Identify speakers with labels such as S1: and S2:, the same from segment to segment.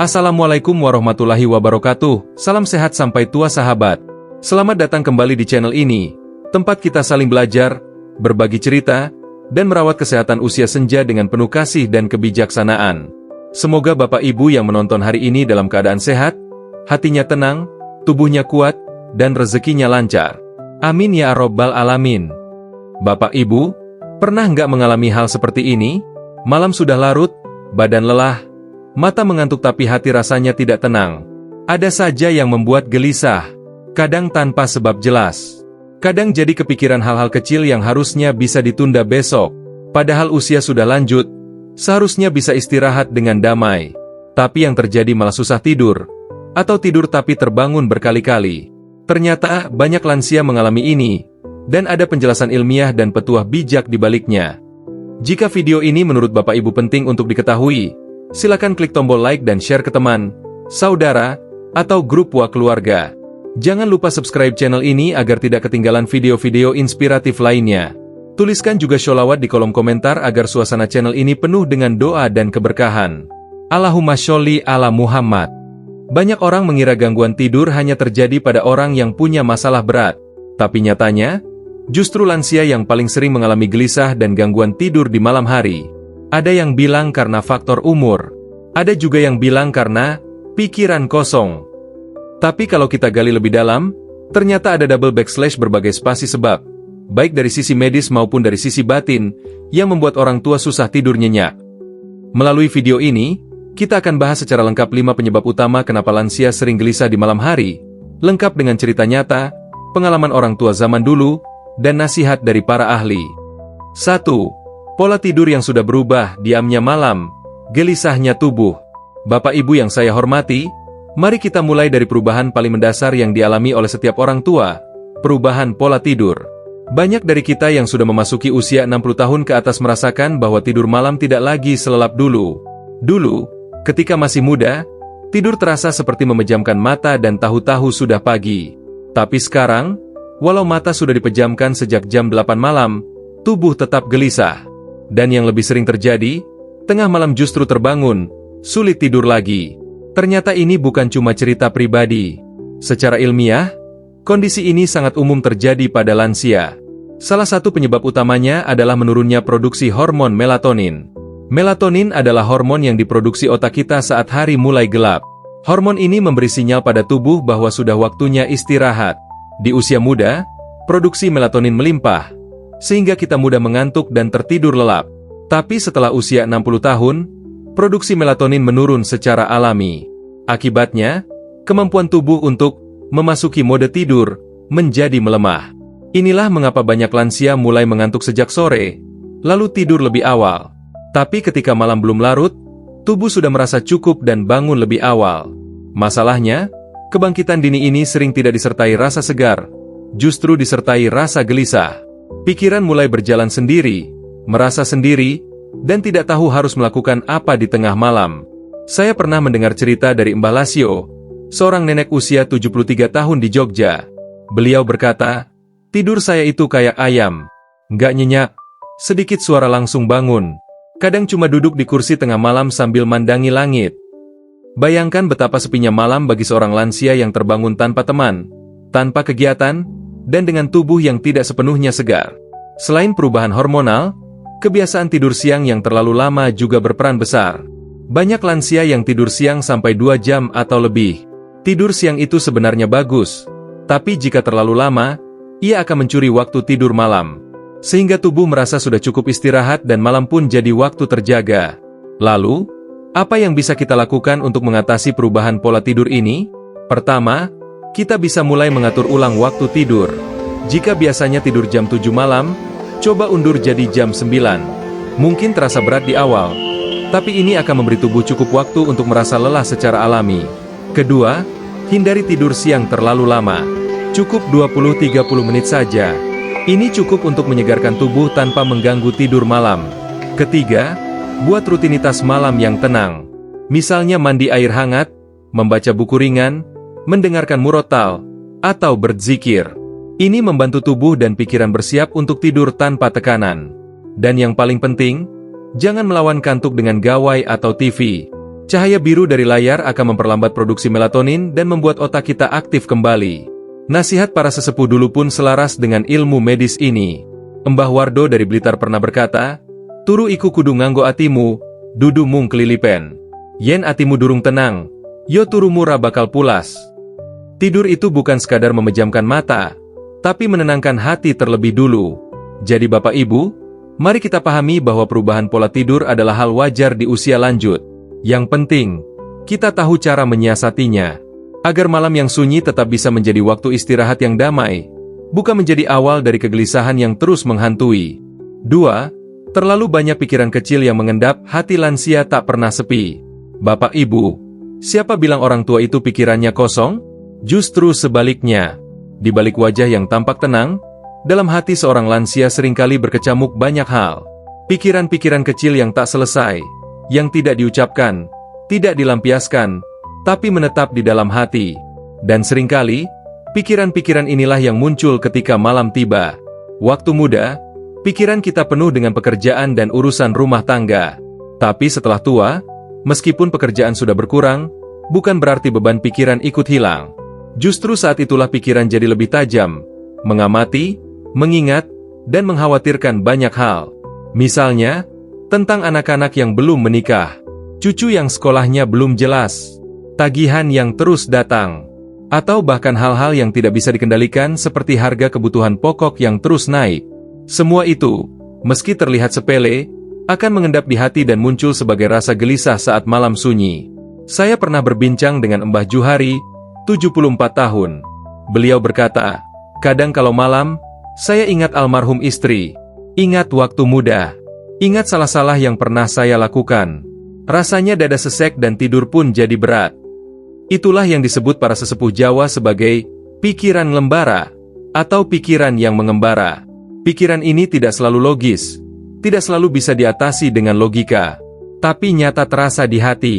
S1: Assalamualaikum warahmatullahi wabarakatuh, salam sehat sampai tua sahabat. Selamat datang kembali di channel ini, tempat kita saling belajar, berbagi cerita, dan merawat kesehatan usia senja dengan penuh kasih dan kebijaksanaan. Semoga Bapak Ibu yang menonton hari ini dalam keadaan sehat, hatinya tenang, tubuhnya kuat, dan rezekinya lancar. Amin ya Rabbal Alamin. Bapak Ibu, pernah nggak mengalami hal seperti ini? Malam sudah larut, badan lelah, mata mengantuk tapi hati rasanya tidak tenang. Ada saja yang membuat gelisah, kadang tanpa sebab jelas. Kadang jadi kepikiran hal-hal kecil yang harusnya bisa ditunda besok. Padahal usia sudah lanjut, seharusnya bisa istirahat dengan damai. Tapi yang terjadi malah susah tidur, atau tidur tapi terbangun berkali-kali. Ternyata banyak lansia mengalami ini, dan ada penjelasan ilmiah dan petuah bijak di baliknya. Jika video ini menurut Bapak Ibu penting untuk diketahui, silakan klik tombol like dan share ke teman, saudara, atau grup WA keluarga. Jangan lupa subscribe channel ini agar tidak ketinggalan video-video inspiratif lainnya. Tuliskan juga sholawat di kolom komentar agar suasana channel ini penuh dengan doa dan keberkahan. Allahumma sholli ala Muhammad. Banyak orang mengira gangguan tidur hanya terjadi pada orang yang punya masalah berat. Tapi nyatanya, justru lansia yang paling sering mengalami gelisah dan gangguan tidur di malam hari. Ada yang bilang karena faktor umur, ada juga yang bilang karena pikiran kosong. Tapi kalau kita gali lebih dalam, ternyata ada double backslash berbagai spasi sebab, baik dari sisi medis maupun dari sisi batin, yang membuat orang tua susah tidur nyenyak. Melalui video ini, kita akan bahas secara lengkap 5 penyebab utama kenapa lansia sering gelisah di malam hari, lengkap dengan cerita nyata, pengalaman orang tua zaman dulu, dan nasihat dari para ahli. 1. Pola tidur yang sudah berubah, diamnya malam, gelisahnya tubuh. Bapak Ibu yang saya hormati, mari kita mulai dari perubahan paling mendasar yang dialami oleh setiap orang tua, perubahan pola tidur. Banyak dari kita yang sudah memasuki usia 60 tahun ke atas merasakan bahwa tidur malam tidak lagi selelap dulu. Dulu, ketika masih muda, tidur terasa seperti memejamkan mata dan tahu-tahu sudah pagi. Tapi sekarang, walau mata sudah dipejamkan sejak jam 8 malam, tubuh tetap gelisah. Dan yang lebih sering terjadi, tengah malam justru terbangun, sulit tidur lagi. Ternyata ini bukan cuma cerita pribadi. Secara ilmiah, kondisi ini sangat umum terjadi pada lansia. Salah satu penyebab utamanya adalah menurunnya produksi hormon melatonin. Melatonin adalah hormon yang diproduksi otak kita saat hari mulai gelap. Hormon ini memberi sinyal pada tubuh bahwa sudah waktunya istirahat. Di usia muda, produksi melatonin melimpah, sehingga kita mudah mengantuk dan tertidur lelap. Tapi setelah usia 60 tahun, produksi melatonin menurun secara alami. Akibatnya, kemampuan tubuh untuk memasuki mode tidur menjadi melemah. Inilah mengapa banyak lansia mulai mengantuk sejak sore, lalu tidur lebih awal. Tapi ketika malam belum larut, tubuh sudah merasa cukup dan bangun lebih awal. Masalahnya, kebangkitan dini ini sering tidak disertai rasa segar, justru disertai rasa gelisah. Pikiran mulai berjalan sendiri, merasa sendiri, dan tidak tahu harus melakukan apa di tengah malam. Saya pernah mendengar cerita dari Mbah Lasio, seorang nenek usia 73 tahun di Jogja. Beliau berkata, "Tidur saya itu kayak ayam, nggak nyenyak, sedikit suara langsung bangun. Kadang cuma duduk di kursi tengah malam sambil mandangi langit." Bayangkan betapa sepinya malam bagi seorang lansia yang terbangun tanpa teman, tanpa kegiatan, dan dengan tubuh yang tidak sepenuhnya segar. Selain perubahan hormonal, kebiasaan tidur siang yang terlalu lama juga berperan besar. Banyak lansia yang tidur siang sampai 2 jam atau lebih. Tidur siang itu sebenarnya bagus, tapi jika terlalu lama, ia akan mencuri waktu tidur malam. Sehingga tubuh merasa sudah cukup istirahat dan malam pun jadi waktu terjaga. Lalu, apa yang bisa kita lakukan untuk mengatasi perubahan pola tidur ini? Pertama, kita bisa mulai mengatur ulang waktu tidur. Jika biasanya tidur jam 7 malam, coba undur jadi jam 9. Mungkin terasa berat di awal, tapi ini akan memberi tubuh cukup waktu untuk merasa lelah secara alami. Kedua, hindari tidur siang terlalu lama. Cukup 20-30 menit saja. Ini cukup untuk menyegarkan tubuh tanpa mengganggu tidur malam. Ketiga, buat rutinitas malam yang tenang. Misalnya mandi air hangat, membaca buku ringan, mendengarkan murotal, atau berzikir. Ini membantu tubuh dan pikiran bersiap untuk tidur tanpa tekanan. Dan yang paling penting, jangan melawan kantuk dengan gawai atau TV. Cahaya biru dari layar akan memperlambat produksi melatonin dan membuat otak kita aktif kembali. Nasihat para sesepuh dulu pun selaras dengan ilmu medis ini. Mbah Wardo dari Blitar pernah berkata, "Turu iku kudu nganggo atimu, dudu mung kelilipen. Yen atimu durung tenang, yo turumu ra bakal pulas." Tidur itu bukan sekadar memejamkan mata, tapi menenangkan hati terlebih dulu. Jadi Bapak Ibu, mari kita pahami bahwa perubahan pola tidur adalah hal wajar di usia lanjut. Yang penting, kita tahu cara menyiasatinya, agar malam yang sunyi tetap bisa menjadi waktu istirahat yang damai, bukan menjadi awal dari kegelisahan yang terus menghantui. 2. Terlalu banyak pikiran kecil yang mengendap, hati lansia tak pernah sepi. Bapak Ibu, siapa bilang orang tua itu pikirannya kosong? Justru sebaliknya. Di balik wajah yang tampak tenang, dalam hati seorang lansia seringkali berkecamuk banyak hal. Pikiran-pikiran kecil yang tak selesai, yang tidak diucapkan, tidak dilampiaskan, tapi menetap di dalam hati. Dan seringkali, pikiran-pikiran inilah yang muncul ketika malam tiba. Waktu muda, pikiran kita penuh dengan pekerjaan dan urusan rumah tangga. Tapi setelah tua, meskipun pekerjaan sudah berkurang, bukan berarti beban pikiran ikut hilang. Justru saat itulah pikiran jadi lebih tajam, mengamati, mengingat, dan mengkhawatirkan banyak hal. Misalnya, tentang anak-anak yang belum menikah, cucu yang sekolahnya belum jelas, tagihan yang terus datang, atau bahkan hal-hal yang tidak bisa dikendalikan seperti harga kebutuhan pokok yang terus naik. Semua itu, meski terlihat sepele, akan mengendap di hati dan muncul sebagai rasa gelisah saat malam sunyi. Saya pernah berbincang dengan Mbah Juhari, 74 tahun. Beliau berkata, "Kadang kalau malam, saya ingat almarhum istri, ingat waktu muda, ingat salah-salah yang pernah saya lakukan. Rasanya dada sesek dan tidur pun jadi berat." Itulah yang disebut para sesepuh Jawa sebagai pikiran lembara atau pikiran yang mengembara. Pikiran ini tidak selalu logis, tidak selalu bisa diatasi dengan logika, tapi nyata terasa di hati.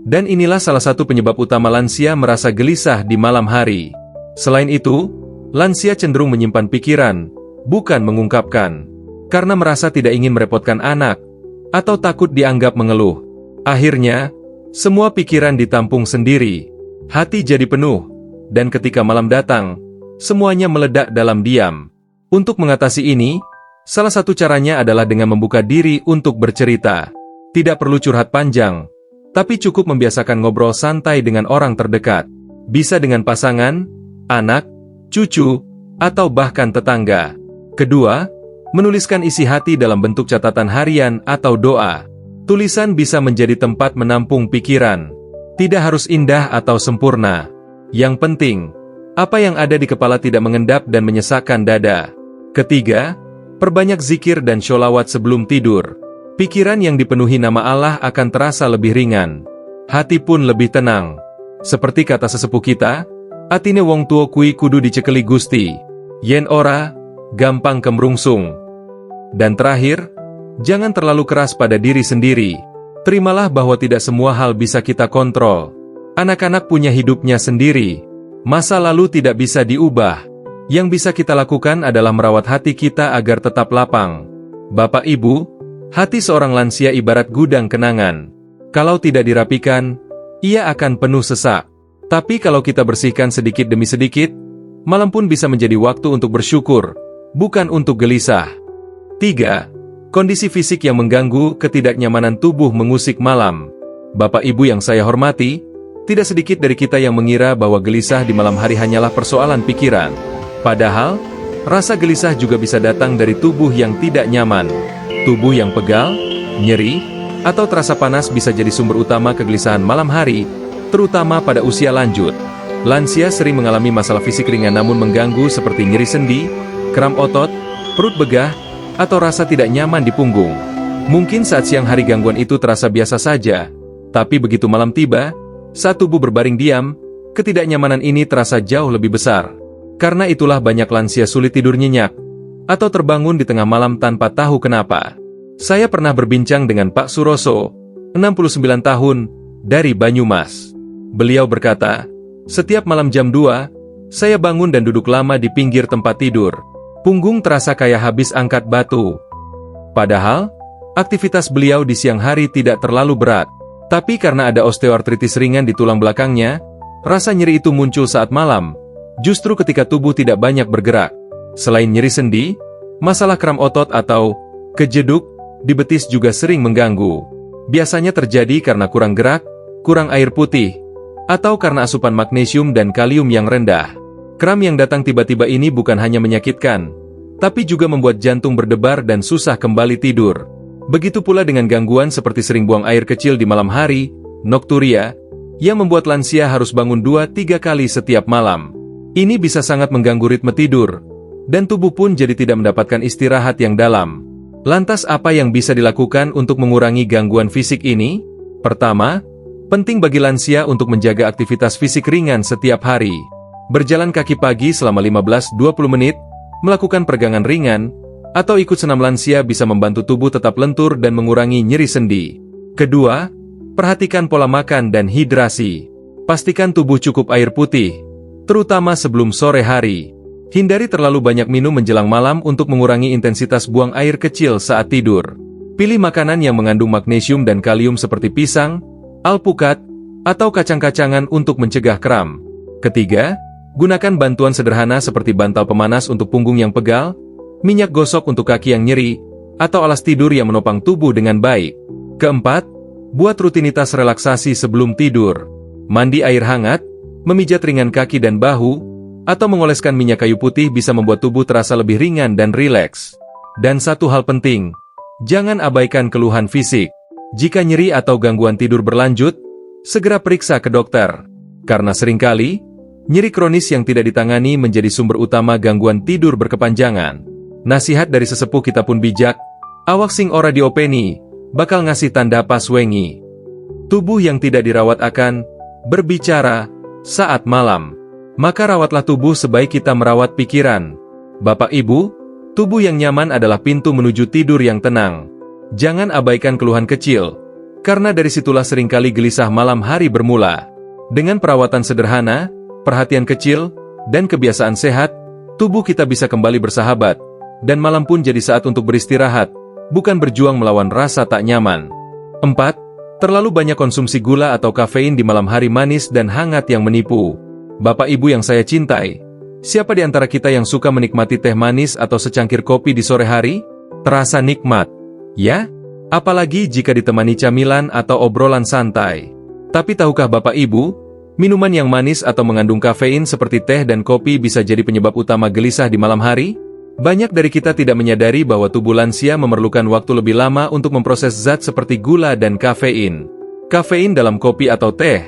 S1: Dan inilah salah satu penyebab utama lansia merasa gelisah di malam hari. Selain itu, lansia cenderung menyimpan pikiran, bukan mengungkapkan, karena merasa tidak ingin merepotkan anak, atau takut dianggap mengeluh. Akhirnya, semua pikiran ditampung sendiri, hati jadi penuh, dan ketika malam datang, semuanya meledak dalam diam. Untuk mengatasi ini, salah satu caranya adalah dengan membuka diri untuk bercerita. Tidak perlu curhat panjang, tapi cukup membiasakan ngobrol santai dengan orang terdekat. Bisa dengan pasangan, anak, cucu, atau bahkan tetangga. Kedua, menuliskan isi hati dalam bentuk catatan harian atau doa. Tulisan bisa menjadi tempat menampung pikiran. Tidak harus indah atau sempurna. Yang penting, apa yang ada di kepala tidak mengendap dan menyesakkan dada. Ketiga, perbanyak zikir dan sholawat sebelum tidur. Pikiran yang dipenuhi nama Allah akan terasa lebih ringan. Hati pun lebih tenang. Seperti kata sesepuh kita, atine wong tua kui kudu dicekeli Gusti. Yen ora, gampang kemrungsung. Dan terakhir, jangan terlalu keras pada diri sendiri. Terimalah bahwa tidak semua hal bisa kita kontrol. Anak-anak punya hidupnya sendiri. Masa lalu tidak bisa diubah. Yang bisa kita lakukan adalah merawat hati kita agar tetap lapang. Bapak Ibu, hati seorang lansia ibarat gudang kenangan. Kalau tidak dirapikan, ia akan penuh sesak. Tapi kalau kita bersihkan sedikit demi sedikit, malam pun bisa menjadi waktu untuk bersyukur, bukan untuk gelisah. 3. Kondisi fisik yang mengganggu, ketidaknyamanan tubuh mengusik malam. Bapak Ibu yang saya hormati, tidak sedikit dari kita yang mengira bahwa gelisah di malam hari hanyalah persoalan pikiran. Padahal, rasa gelisah juga bisa datang dari tubuh yang tidak nyaman. Tubuh yang pegal, nyeri, atau terasa panas bisa jadi sumber utama kegelisahan malam hari, terutama pada usia lanjut. Lansia sering mengalami masalah fisik ringan namun mengganggu seperti nyeri sendi, kram otot, perut begah, atau rasa tidak nyaman di punggung. Mungkin saat siang hari gangguan itu terasa biasa saja, tapi begitu malam tiba, saat tubuh berbaring diam, ketidaknyamanan ini terasa jauh lebih besar. Karena itulah banyak lansia sulit tidur nyenyak, atau terbangun di tengah malam tanpa tahu kenapa. Saya pernah berbincang dengan Pak Suroso, 69 tahun, dari Banyumas. Beliau berkata, "Setiap malam jam 2, saya bangun dan duduk lama di pinggir tempat tidur. Punggung terasa kayak habis angkat batu." Padahal, aktivitas beliau di siang hari tidak terlalu berat. Tapi karena ada osteoartritis ringan di tulang belakangnya, rasa nyeri itu muncul saat malam, justru ketika tubuh tidak banyak bergerak. Selain nyeri sendi, masalah kram otot atau kejeduk di betis juga sering mengganggu. Biasanya terjadi karena kurang gerak, kurang air putih, atau karena asupan magnesium dan kalium yang rendah. Kram yang datang tiba-tiba ini bukan hanya menyakitkan, tapi juga membuat jantung berdebar dan susah kembali tidur. Begitu pula dengan gangguan seperti sering buang air kecil di malam hari, nokturia, yang membuat lansia harus bangun 2-3 kali setiap malam. Ini bisa sangat mengganggu ritme tidur, dan tubuh pun jadi tidak mendapatkan istirahat yang dalam. Lantas apa yang bisa dilakukan untuk mengurangi gangguan fisik ini? Pertama, penting bagi lansia untuk menjaga aktivitas fisik ringan setiap hari. Berjalan kaki pagi selama 15-20 menit, melakukan peregangan ringan, atau ikut senam lansia bisa membantu tubuh tetap lentur dan mengurangi nyeri sendi. Kedua, perhatikan pola makan dan hidrasi. Pastikan tubuh cukup air putih, terutama sebelum sore hari. Hindari terlalu banyak minum menjelang malam untuk mengurangi intensitas buang air kecil saat tidur. Pilih makanan yang mengandung magnesium dan kalium seperti pisang, alpukat, atau kacang-kacangan untuk mencegah kram. Ketiga, gunakan bantuan sederhana seperti bantal pemanas untuk punggung yang pegal, minyak gosok untuk kaki yang nyeri, atau alas tidur yang menopang tubuh dengan baik. Keempat, buat rutinitas relaksasi sebelum tidur. Mandi air hangat, memijat ringan kaki dan bahu, atau mengoleskan minyak kayu putih bisa membuat tubuh terasa lebih ringan dan rileks. Dan satu hal penting, jangan abaikan keluhan fisik. Jika nyeri atau gangguan tidur berlanjut, segera periksa ke dokter. Karena seringkali, nyeri kronis yang tidak ditangani menjadi sumber utama gangguan tidur berkepanjangan. Nasihat dari sesepuh kita pun bijak, awak sing ora diopeni, bakal ngasih tanda pas wengi. Tubuh yang tidak dirawat akan berbicara saat malam. Maka rawatlah tubuh sebaik kita merawat pikiran. Bapak Ibu, tubuh yang nyaman adalah pintu menuju tidur yang tenang. Jangan abaikan keluhan kecil, karena dari situlah seringkali gelisah malam hari bermula. Dengan perawatan sederhana, perhatian kecil, dan kebiasaan sehat, tubuh kita bisa kembali bersahabat. Dan malam pun jadi saat untuk beristirahat, bukan berjuang melawan rasa tak nyaman. 4. Terlalu banyak konsumsi gula atau kafein di malam hari manis dan hangat yang menipu. Bapak Ibu yang saya cintai, siapa di antara kita yang suka menikmati teh manis atau secangkir kopi di sore hari? Terasa nikmat, ya? Apalagi jika ditemani camilan atau obrolan santai. Tapi tahukah Bapak Ibu, minuman yang manis atau mengandung kafein seperti teh dan kopi bisa jadi penyebab utama gelisah di malam hari? Banyak dari kita tidak menyadari bahwa tubuh lansia memerlukan waktu lebih lama untuk memproses zat seperti gula dan kafein. Kafein dalam kopi atau teh,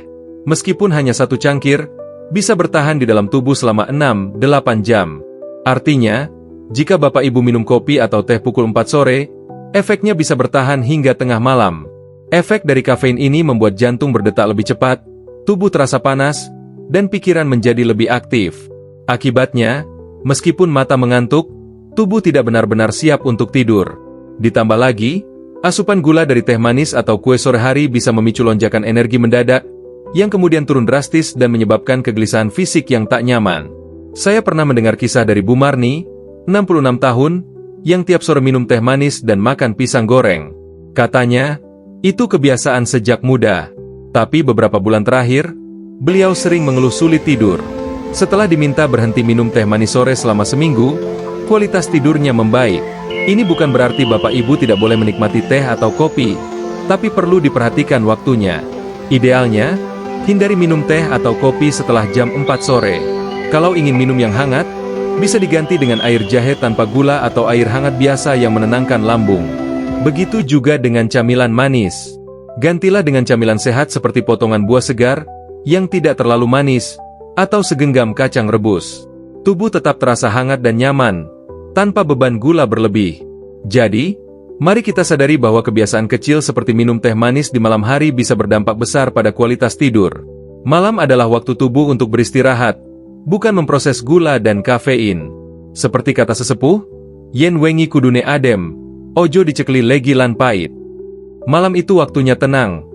S1: meskipun hanya 1 cangkir, bisa bertahan di dalam tubuh selama 6-8 jam. Artinya, jika Bapak Ibu minum kopi atau teh pukul 4 sore, efeknya bisa bertahan hingga tengah malam. Efek dari kafein ini membuat jantung berdetak lebih cepat, tubuh terasa panas, dan pikiran menjadi lebih aktif. Akibatnya, meskipun mata mengantuk, tubuh tidak benar-benar siap untuk tidur. Ditambah lagi, asupan gula dari teh manis atau kue sore hari bisa memicu lonjakan energi mendadak, yang kemudian turun drastis dan menyebabkan kegelisahan fisik yang tak nyaman. Saya pernah mendengar kisah dari Bu Marni, 66 tahun, yang tiap sore minum teh manis dan makan pisang goreng. Katanya, itu kebiasaan sejak muda. Tapi beberapa bulan terakhir, beliau sering mengeluh sulit tidur. Setelah diminta berhenti minum teh manis sore selama seminggu, kualitas tidurnya membaik. Ini bukan berarti Bapak Ibu tidak boleh menikmati teh atau kopi, tapi perlu diperhatikan waktunya. Idealnya, hindari minum teh atau kopi setelah jam 4 sore. Kalau ingin minum yang hangat, bisa diganti dengan air jahe tanpa gula atau air hangat biasa yang menenangkan lambung. Begitu juga dengan camilan manis. Gantilah dengan camilan sehat seperti potongan buah segar, yang tidak terlalu manis, atau segenggam kacang rebus. Tubuh tetap terasa hangat dan nyaman, tanpa beban gula berlebih. Jadi, mari kita sadari bahwa kebiasaan kecil seperti minum teh manis di malam hari bisa berdampak besar pada kualitas tidur. Malam adalah waktu tubuh untuk beristirahat, bukan memproses gula dan kafein. Seperti kata sesepuh, yen wengi kudune adem, ojo dicekli legi lan pahit. Malam itu waktunya tenang,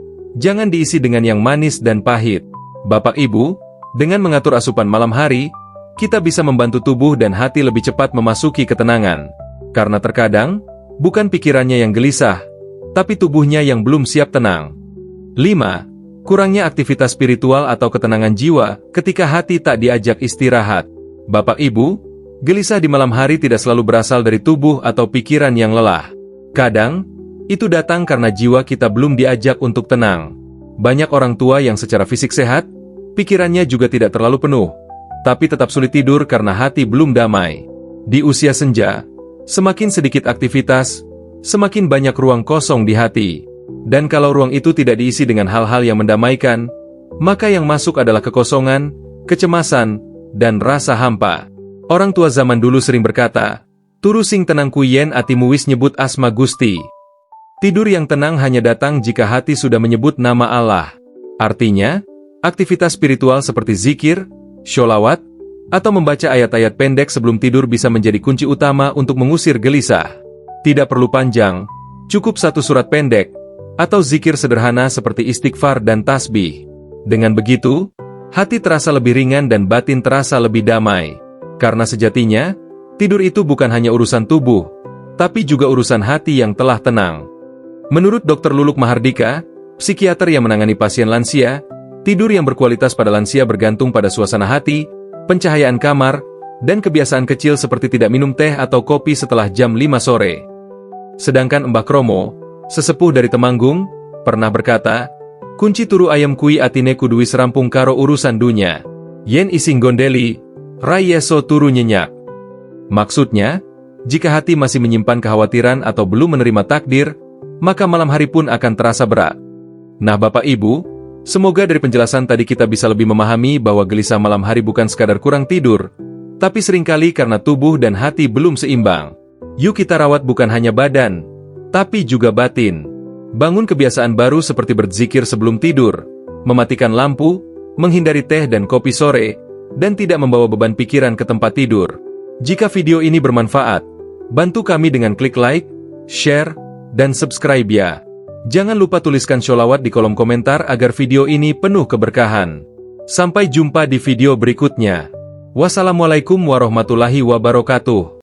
S1: jangan diisi dengan yang manis dan pahit. Bapak Ibu, dengan mengatur asupan malam hari, kita bisa membantu tubuh dan hati lebih cepat memasuki ketenangan. Karena terkadang, bukan pikirannya yang gelisah, tapi tubuhnya yang belum siap tenang. 5. Kurangnya aktivitas spiritual atau ketenangan jiwa ketika hati tak diajak istirahat. Bapak Ibu, gelisah di malam hari tidak selalu berasal dari tubuh atau pikiran yang lelah. Kadang, itu datang karena jiwa kita belum diajak untuk tenang. Banyak orang tua yang secara fisik sehat, pikirannya juga tidak terlalu penuh, tapi tetap sulit tidur karena hati belum damai. Di usia senja, semakin sedikit aktivitas, semakin banyak ruang kosong di hati. Dan kalau ruang itu tidak diisi dengan hal-hal yang mendamaikan, maka yang masuk adalah kekosongan, kecemasan, dan rasa hampa. Orang tua zaman dulu sering berkata, "Turu sing tenang kuyen atimu wis nyebut asma Gusti." Tidur yang tenang hanya datang jika hati sudah menyebut nama Allah. Artinya, aktivitas spiritual seperti zikir, sholawat, atau membaca ayat-ayat pendek sebelum tidur bisa menjadi kunci utama untuk mengusir gelisah. Tidak perlu panjang, cukup satu surat pendek, atau zikir sederhana seperti istighfar dan tasbih. Dengan begitu, hati terasa lebih ringan dan batin terasa lebih damai. Karena sejatinya, tidur itu bukan hanya urusan tubuh, tapi juga urusan hati yang telah tenang. Menurut Dr. Luluk Mahardika, psikiater yang menangani pasien lansia, tidur yang berkualitas pada lansia bergantung pada suasana hati, pencahayaan kamar, dan kebiasaan kecil seperti tidak minum teh atau kopi setelah jam 5 sore. Sedangkan Mbah Kromo, sesepuh dari Temanggung, pernah berkata, "Kunci turu ayam kui atine kudu wis rampung karo urusan dunya. Yen ising gondeli, rayeso turu nyenyak." Maksudnya, jika hati masih menyimpan kekhawatiran atau belum menerima takdir, maka malam hari pun akan terasa berat. Nah Bapak Ibu, semoga dari penjelasan tadi kita bisa lebih memahami bahwa gelisah malam hari bukan sekadar kurang tidur, tapi seringkali karena tubuh dan hati belum seimbang. Yuk kita rawat bukan hanya badan, tapi juga batin. Bangun kebiasaan baru seperti berzikir sebelum tidur, mematikan lampu, menghindari teh dan kopi sore, dan tidak membawa beban pikiran ke tempat tidur. Jika video ini bermanfaat, bantu kami dengan klik like, share, dan subscribe ya. Jangan lupa tuliskan sholawat di kolom komentar agar video ini penuh keberkahan. Sampai jumpa di video berikutnya. Wassalamualaikum warahmatullahi wabarakatuh.